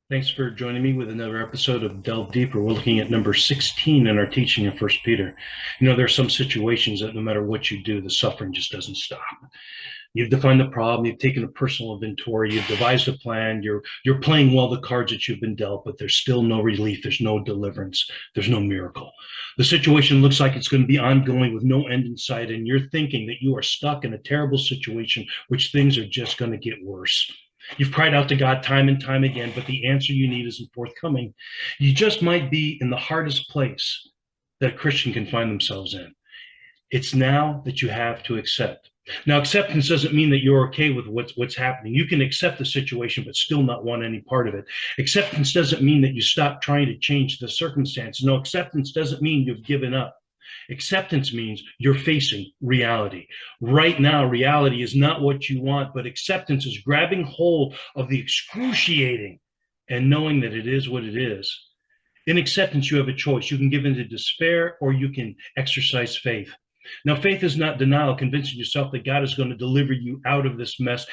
Thanks for joining me with another episode of Delve Deeper. We're looking at number 16 in our teaching in First Peter. There are some situations that no matter what you do, the suffering just doesn't stop. You've defined the problem, you've taken a personal inventory, you've devised a plan, you're playing well the cards that you've been dealt, but there's still no relief, there's no deliverance, there's no miracle. The situation looks like it's going to be ongoing with no end in sight, and you're thinking that you are stuck in a terrible situation, which things are just going to get worse. You've cried out to God time and time again, but the answer you need isn't forthcoming. You just might be in the hardest place that a Christian can find themselves in. It's now that you have to accept. Now, acceptance doesn't mean that you're okay with what's happening. You can accept the situation, but still not want any part of it. Acceptance doesn't mean that you stop trying to change the circumstance. No, acceptance doesn't mean you've given up. Acceptance means you're facing reality. Right now, reality is not what you want, but acceptance is grabbing hold of the excruciating and knowing that it is what it is. In acceptance, you have a choice. You can give in to despair or you can exercise faith. Now, faith is not denial, convincing yourself that God is going to deliver you out of this mess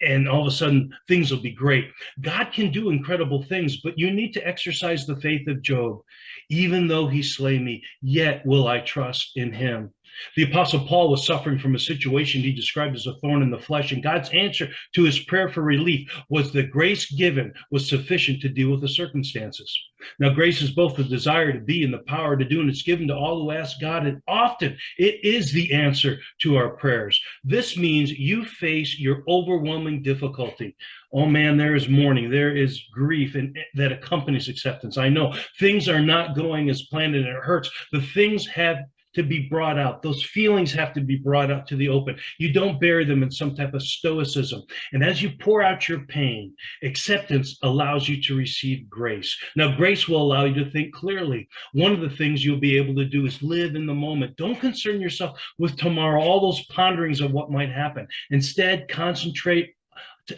and all of a sudden things will be great. God can do incredible things, but you need to exercise the faith of Job. Even though he slay me, yet will I trust in him. The Apostle Paul was suffering from a situation he described as a thorn in the flesh, and God's answer to his prayer for relief was the grace given was sufficient to deal with the circumstances. Now, grace is both the desire to be and the power to do, and it's given to all who ask God, and often it is the answer to our prayers. This means you face your overwhelming difficulty. Oh man, there is mourning, there is grief, and that accompanies acceptance. I know things are not going as planned, and it hurts. The things have to be brought out. Those feelings have to be brought out to the open. You don't bury them in some type of stoicism. And as you pour out your pain, acceptance allows you to receive grace. Now, grace will allow you to think clearly. One of the things you'll be able to do is live in the moment. Don't concern yourself with tomorrow, all those ponderings of what might happen. Instead, concentrate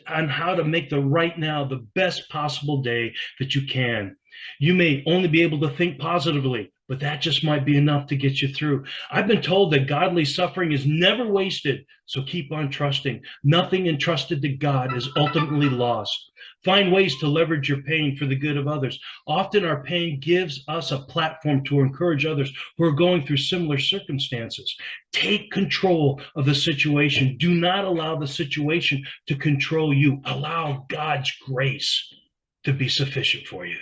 on how to make the right now the best possible day that you can. You may only be able to think positively, but that just might be enough to get you through. I've been told that godly suffering is never wasted, so keep on trusting. Nothing entrusted to God is ultimately lost. Find ways to leverage your pain for the good of others. Often our pain gives us a platform to encourage others who are going through similar circumstances. Take control of the situation. Do not allow the situation to control you. Allow God's grace to be sufficient for you.